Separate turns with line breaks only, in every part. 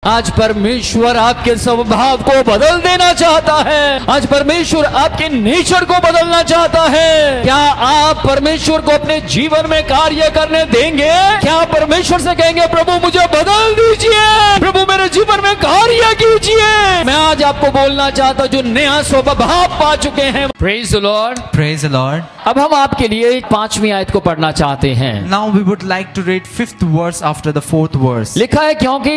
आज परमेश्वर आपके स्वभाव को बदल देना चाहता है। आज परमेश्वर आपके नेचर को बदलना चाहता है। क्या आप परमेश्वर को अपने जीवन में कार्य करने देंगे? क्या परमेश्वर से कहेंगे प्रभु मुझे बदल दीजिए, प्रभु मेरे जीवन में कार्य कीजिए? मैं आज आपको बोलना चाहता हूँ जो नया स्वभाव पा चुके हैं। Praise the Lord,
Praise the Lord.
अब हम आपके लिए 5वीं आयत को पढ़ना चाहते हैं।
Now we would like to read 5th verse after the 4th verse.
लिखा है क्योंकि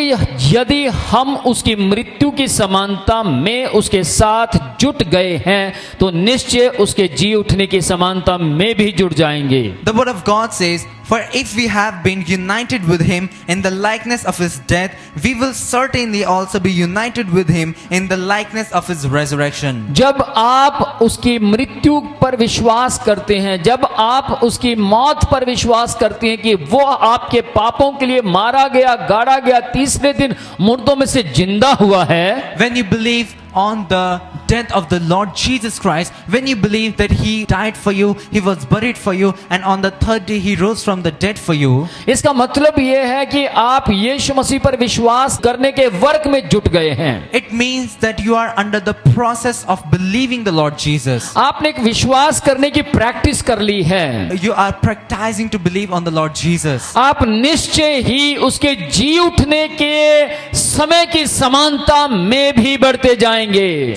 यदि हम उसकी मृत्यु की समानता में उसके साथ जुट गए हैं तो निश्चय उसके जी उठने की समानता में भी जुट जाएंगे।
The word of God says, "For if we have been united with him in the likeness of his death, we will certainly also be united with him in the likeness of his resurrection."
जब आप उसकी मृत्यु पर विश्वास करते हैं, जब आप उसकी मौत पर विश्वास करते हैं कि वो आपके पापों के लिए मारा गया, गाड़ा गया, तीसरे दिन मुर्दों में से जिंदा हुआ है,
When you believe on the death of the Lord Jesus Christ, when you believe that he died for you, he was buried for you, and on the third day he rose from the dead for you,
इसका मतलब यह है कि आप यीशु मसीह पर विश्वास करने के वर्क में जुट गए हैं।
it means that you are under the process of believing the Lord Jesus.
आपने एक विश्वास करने की प्रैक्टिस कर ली है।
You are practicing to believe on the Lord Jesus.
आप निश्चय ही उसके जी उठने के समय की समानता में भी बढ़ते जाएंगे।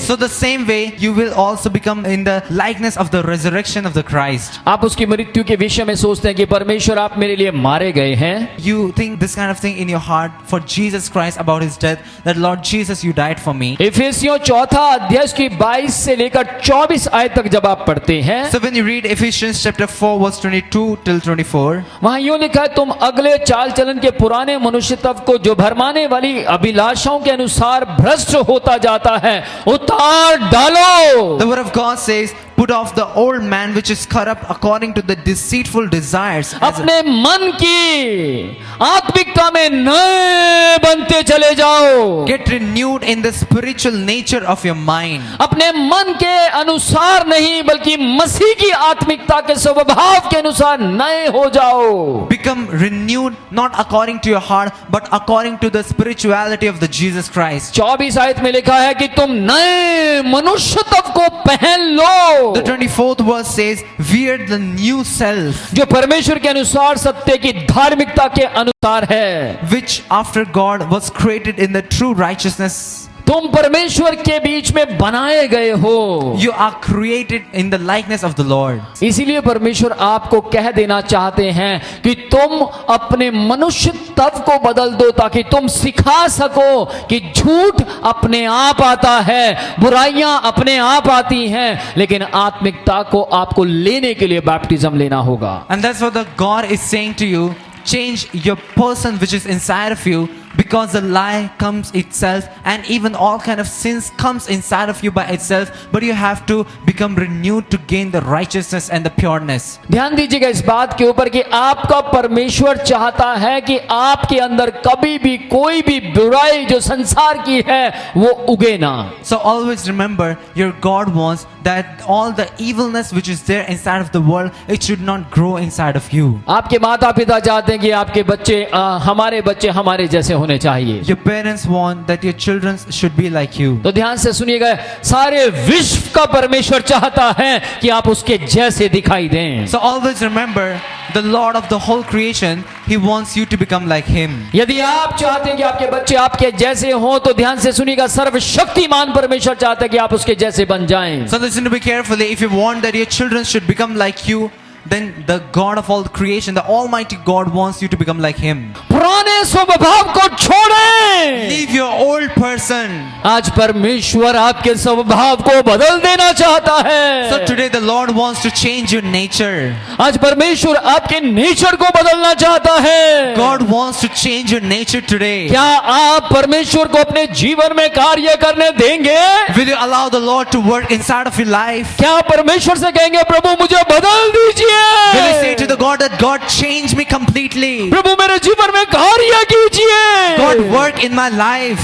So the same way you will also become in the likeness of the resurrection of the Christ.
आप उसकी मृत्यु के विषय में सोचते हैं कि परमेश्वर आप मेरे लिए मारे गए हैं।
You think this kind of thing in your heart for Jesus Christ about his death, that Lord Jesus you died for me.
इफिसियों 4 अध्याय की 22 से लेकर 24 आयत तक जब आप पढ़ते हैं,
So when you read Ephesians chapter 4 verse 22 till 24,
वहां यूं लिखा है तुम अगले चाल चलन के पुराने मनुष्य तत्व को जो भरमाने वाली अभिलाषाओं के अनुसार भ्रष्ट होता जाता है उतार डालो।
the word of God says, put off the old man which is corrupt according to the deceitful desires.
अपने मन की आत्मिकता में नए बनते चले जाओ।
Get renewed in the spiritual nature of your mind.
अपने मन के अनुसार नहीं बल्कि मसीह की आत्मिकता के स्वभाव के अनुसार नए हो जाओ।
Become renewed not according to your heart but according to the spirituality of the Jesus Christ.
24 आयत में लिखा है कि तुम नए मनुष्य तत्व को पहन लो,
The 24th verse says, wear the new self,
जो परमेश्वर के अनुसार सत्य की धार्मिकता के अनुसार है।
which after God was created in the true righteousness.
तुम परमेश्वर के बीच में बनाए गए हो।
You are created in the likeness of the Lord.
इसीलिए परमेश्वर आपको कह देना चाहते हैं कि तुम अपने मनुष्य तत्व को बदल दो ताकि तुम सिखा सको कि झूठ अपने आप आता है, बुराइयां अपने आप आती हैं, लेकिन आत्मिकता को आपको लेने के लिए बैप्टिज्म लेना होगा।
And that's what the God is saying to you. Change your person which is inside of you, because the lie comes itself and even all kind of sins comes inside of you by itself, but you have to become renewed to gain the righteousness and the pureness.
ध्यान दीजिएगा इस बात के ऊपर कि आपका परमेश्वर चाहता है कि आपके अंदर कभी भी कोई भी बुराई जो संसार की है वो उगे ना।
So always remember, your God wants that all the evilness which is there inside of the world, it should not grow inside of you.
आपके माता पिता चाहते हैं कि आपके बच्चे हमारे बच्चे हमारे जैसे होने चाहिए।
Your parents want that your children should be like you.
तो ध्यान से सुनिएगा, सारे विश्व का परमेश्वर चाहता है कि आप उसके जैसे दिखाई दें।
So always remember, the Lord of the whole creation, He wants you to become like Him.
यदि आप चाहते हैं कि आपके बच्चे आपके जैसे हों तो ध्यान से सुनिएगा, सर्वशक्तिमान परमेश्वर चाहता है कि आप उसके जैसे बन जाएं।
So listen to me carefully. If you want that your children should become like you, then the God of all creation, the Almighty God, wants you to become like Him.
पुराने स्वभाव को छोड़ें।
Leave your old person.
आज परमेश्वर आपके स्वभाव को बदल देना चाहता है।
So today the Lord wants to change your nature.
आज परमेश्वर आपके नेचर को बदलना चाहता है।
God wants to change your nature today.
क्या आप परमेश्वर को अपने जीवन में कार्य करने देंगे?
Will you allow the Lord to work inside of your life?
क्या परमेश्वर से कहेंगे प्रभु मुझे बदल दीजिए?
Will you say to the God that God change me completely?
प्रभु मेरे जीवन में कार्य कीजिए।
God work in my life.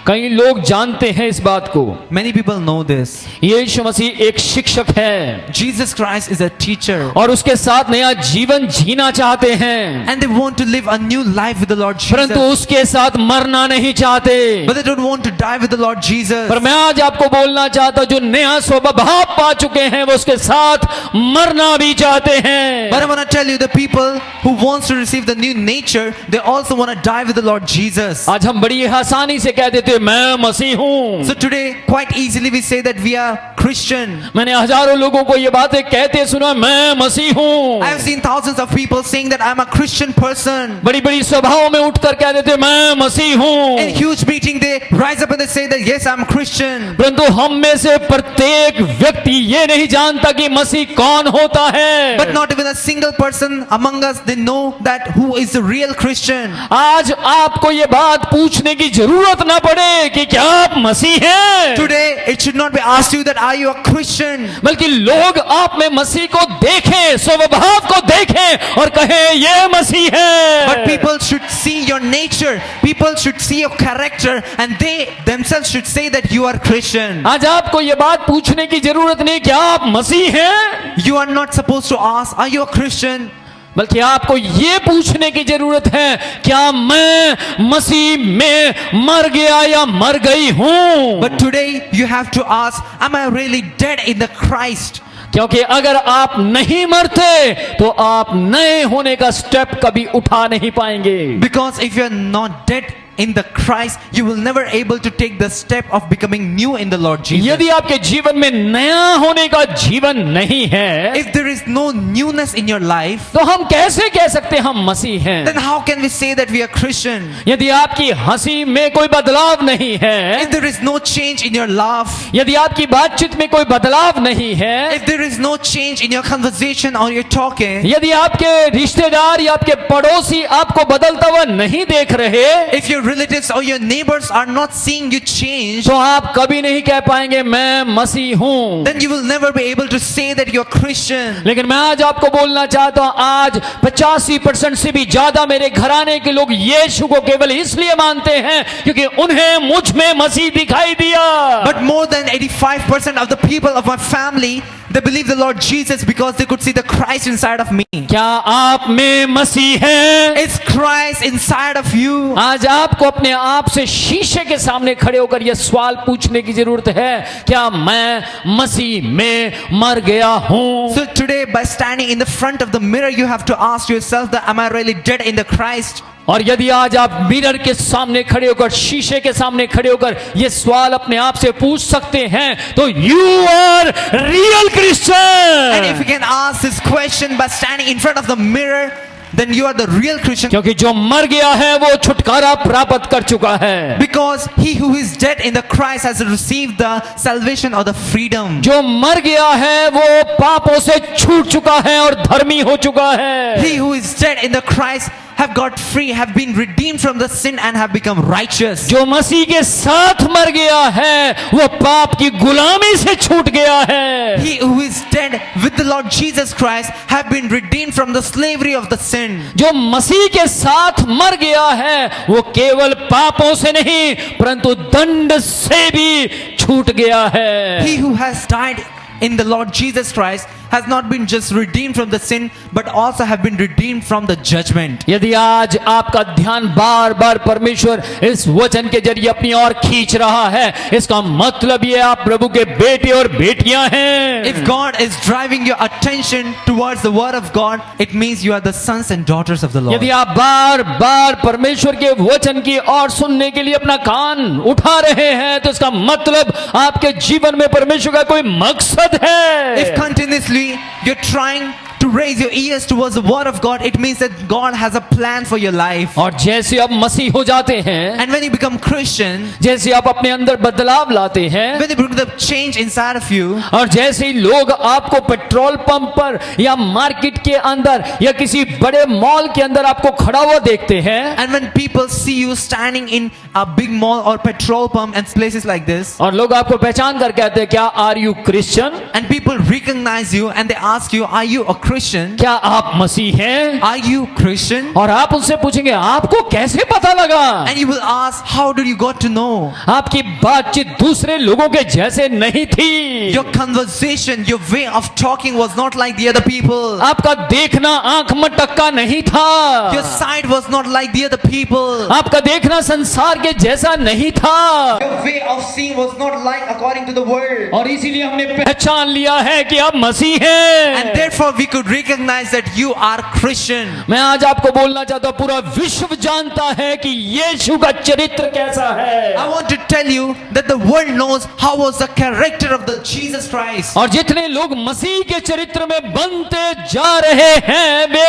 कई लोग जानते हैं इस बात को।
Many people know this.
यीशु मसीह एक शिक्षक है
Jesus Christ is a teacher.
और उसके साथ नया जीवन जीना चाहते हैं,
And they want to live a new life with the Lord
परंतु
Jesus.
उसके साथ मरना नहीं चाहते।
But they don't want to die with the Lord Jesus.
पर मैं आज आपको बोलना चाहता हूं, जो नया स्वभाव पा चुके हैं वो उसके साथ मरना भी चाहते हैं।
But I want to tell you, the people who wants to receive the new nature, they also want to die with the Lord Jesus.
आज हम बड़ी आसानी से कह देते हैं, मैं मसीह हूं।
So today, quite easily we say that we are Christian.
मैंने हजारों लोगों को ये बातें कहते सुना, मैं मसीह हूं।
I have seen thousands of people saying that I'm a Christian person.
बड़ी बड़ी सभाओं में उठकर कह देते, मैं मसीह हूं।
In huge meeting, they rise up and they say that yes, I'm Christian.
परंतु हम में से प्रत्येक व्यक्ति ये नहीं जानता कि मसीह कौन होता है।
But not even a single person among us, they know that who is the real Christian.
आज आपको ये बात पूछने की जरूरत ना पड़े कि क्या आप मसीह हैं,
Today, it should not be asked you that are you a Christian?
बल्कि लोग आप में मसीह को देखें, स्वभाव को देखें और कहें ये मसीह
But
है।
people should see your nature. People should see your character, and they themselves should say that you are Christian.
आज आपको ये बात पूछने की जरूरत नहीं क्या आप मसीह हैं,
You are not supposed to ask, are you a Christian?
बल्कि आपको ये पूछने की जरूरत है, क्या मैं मसीह में मर गया या मर गई हूं।
But today you have to ask, am I really dead in the Christ?
क्योंकि अगर आप नहीं मरते तो आप नए होने का स्टेप कभी उठा नहीं पाएंगे।
Because if you are not dead in the Christ, you will never able to take the step of becoming new in the Lord Jesus.
यदि आपके जीवन में नया होने का जीवन नहीं है,
If there is no newness in your life,
तो हम कैसे कह सकते हैं हम मसीह हैं।
then how can we say that we are Christian?
यदि आपकी हंसी में कोई बदलाव नहीं है,
If there is no change in your laugh,
यदि आपकी बातचीत में कोई बदलाव नहीं है,
if there is no change in your conversation or your talking,
यदि आपके रिश्तेदार या आपके पड़ोसी आपको बदलता हुआ नहीं देख रहे,
if your relatives or your neighbors are not seeing you change,
तो आप कभी नहीं कह पाएंगे मैं मसीह हूं।
then you will never be able to say that you are Christian.
लेकिन मैं आज आपको बोलना चाहता हूं, आज 85% से भी ज्यादा मेरे घराने के लोग यीशु को केवल इसलिए मानते हैं क्योंकि उन्हें मुझ में मसीह दिखाई दिया।
But more than 85% of the people of my family, they believe the Lord Jesus because they could see the Christ inside of me.
क्या आप में मसीह है?
Is Christ inside of you?
आज आपको अपने आप से शीशे के सामने खड़े होकर यह सवाल पूछने की जरूरत है, क्या मैं मसीह में मर गया हूं?
So today, by standing in the front of the mirror, you have to ask yourself that am I really dead in the Christ?
और यदि आज आप मिरर के सामने खड़े होकर, शीशे के सामने खड़े होकर यह सवाल अपने आप से पूछ सकते हैं, तो you are real
And if
Christian.
you can ask this question by standing in front of the mirror, then you are the real Christian.
क्योंकि जो मर गया है वो छुटकारा प्राप्त कर चुका है।
Because he who is dead in the Christ has received the salvation or the freedom.
जो मर गया है वो पापों से छूट चुका है और धर्मी हो चुका है।
He who is dead in the Christ have got free, have been redeemed from the sin and have become righteous.
जो मसीह के साथ मर गया है वो पाप की गुलामी से छूट गया है।
He who is dead with the Lord Jesus Christ have been redeemed from the slavery of the sin.
जो मसीह के साथ मर गया है वो केवल पापों से नहीं परंतु दंड से भी छूट गया है।
He who has died in the Lord Jesus Christ has not been just redeemed from the sin but also have been redeemed from the judgment.
यदि आज आपका ध्यान बार बार परमेश्वर इस वचन के जरिए अपनी ओर खींच रहा है, इसका मतलब ये आप प्रभु के बेटे और बेटियां हैं।
If God is driving your attention towards the word of God, it means you are the sons and daughters of the Lord.
यदि आप बार बार परमेश्वर के वचन की ओर सुनने के लिए अपना कान उठा रहे हैं तो इसका मतलब आपके जीवन में परमेश्वर का कोई मकसद है।
If continuously you're trying to raise your ears towards the word of God, it means that God has a plan for your life.
और जैसे आप मसीह हो जाते हैं,
And when you become Christian,
जैसे आप अपने अंदर बदलाव लाते हैं,
when you bring the change inside of you,
और जैसे ही लोग आपको पेट्रोल पंप पर या मार्केट के अंदर या किसी बड़े मॉल के अंदर आपको खड़ा हुआ देखते हैं,
and when people see you standing in a big mall or petrol pump and places like this,
और लोग आपको पहचान कर कहते हैं क्या are you Christian?
and people recognize you and they ask you, are you a Christian? Christian?
क्या आप मसीह हैं?
Are you Christian?
और आप उनसे पूछेंगे आपको कैसे पता लगा?
And you will ask, how did you got to know?
आपकी बातचीत दूसरे लोगों के जैसे नहीं थी।
Your conversation, your way of talking was not like the other people.
आपका देखना आंख मटक्का नहीं था।
Your sight was not like the other people.
आपका देखना संसार के जैसा नहीं था।
Your way of seeing was not like according to the world.
और इसीलिए हमने पहचान लिया है कि आप मसीह हैं।
And therefore we could recognize that you are Christian.
मैं आज आपको बोलना चाहता हूँ, पूरा विश्व जानता है कि यीशु का चरित्र कैसा है।
I want to tell you that the world knows how was the character of the Jesus Christ.
और जितने लोग मसीह के चरित्र में बनते जा रहे हैं वे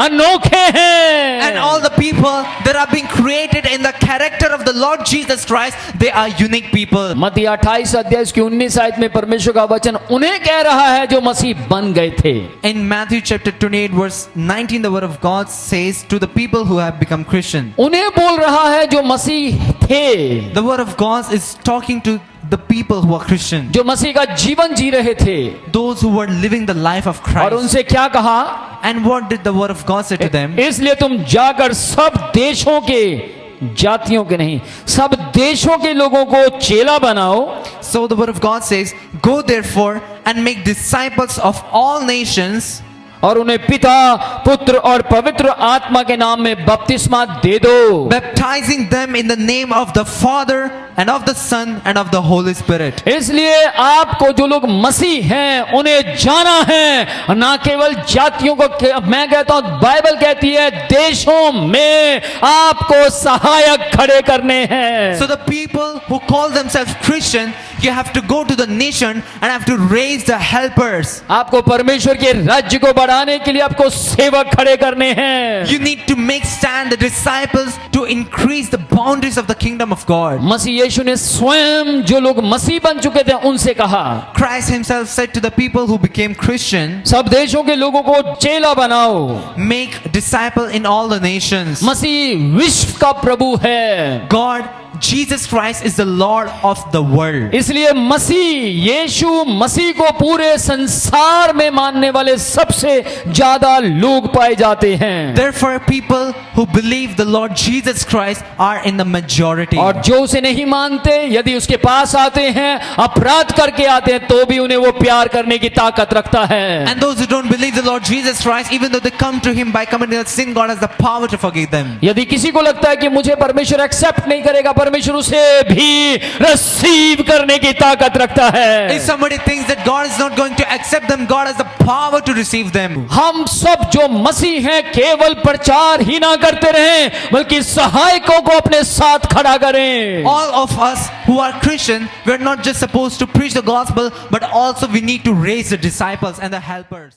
अनोखे हैं।
And all the people that are being created in the character of the Lord Jesus Christ, they are unique people.
मत्ती 28 अध्याय की 19 आयत में परमेश्वर का वचन उन्हें कह रहा है जो मसीह बन गए थे।
In Matthew chapter 28 verse 19, the word of God says to the people who have become Christian.
उन्हें बोल रहा है जो मसीह थे,
The word of God is talking to the people who are Christian,
जो मसीह का जीवन जी रहे थे।
those who were living the life of
और
Christ.
उनसे क्या कहा?
And what did the word of God say to them?
इसलिए तुम जाकर सब देशों के, जातियों के नहीं, सब देशों के लोगों को चेला बनाओ।
So the word of God says, go therefore and make disciples of all nations,
और उन्हें पिता, पुत्र और पवित्र आत्मा के नाम में बपतिस्मा दे दो।
baptizing them in the name of the Father and of the Son and of the Holy Spirit.
इसलिए आपको जो लोग मसीह हैं उन्हें जाना है, ना केवल जातियों को। मैं कहता हूं बाइबल कहती है देशों में आपको सहायक खड़े करने हैं।
So the people who call themselves Christian, you have to go to the nation and have to raise the helpers.
आपको परमेश्वर के राज्य को बढ़ाने के लिए आपको सेवक खड़े करने हैं।
You need to make stand the disciples to increase the boundaries of the kingdom of God.
मसीह यीशु ने स्वयं जो लोग मसीह बन चुके थे उनसे कहा,
Christ himself said to the people who became Christian,
सब देशों के लोगों को चेला बनाओ।
make disciple in all the nations.
मसीह विश्व का प्रभु है।
God, Jesus Christ is the Lord of the world.
इसलिए मसीह यीशु मसीह को पूरे संसार में मानने वाले सबसे ज्यादा लोग पाए जाते हैं।
Therefore, people who believe the Lord Jesus Christ are in the majority.
और जो उसे नहीं मानते, यदि उसके पास आते हैं, अपराध करके आते हैं, तो भी उन्हें वो प्यार करने की ताकत रखता है।
And those who don't believe the Lord Jesus Christ, even though they come to Him by committing a sin, God has the power to forgive them.
यदि किसी को लगता है कि मुझे परमेश्वर एक्सेप्ट नहीं करेगा, परमेश्वर उसे भी रिसीव करने की ताकत रखता है।
If somebody thinks that God is not going to accept them, God has the power to receive them.
हम सब जो मसीह हैं केवल प्रचार ही ना करते रहें, बल्कि सहायकों को अपने साथ खड़ा करें।
All of us who are Christian, we are not just supposed to preach the gospel, but also we need to raise the disciples and the helpers.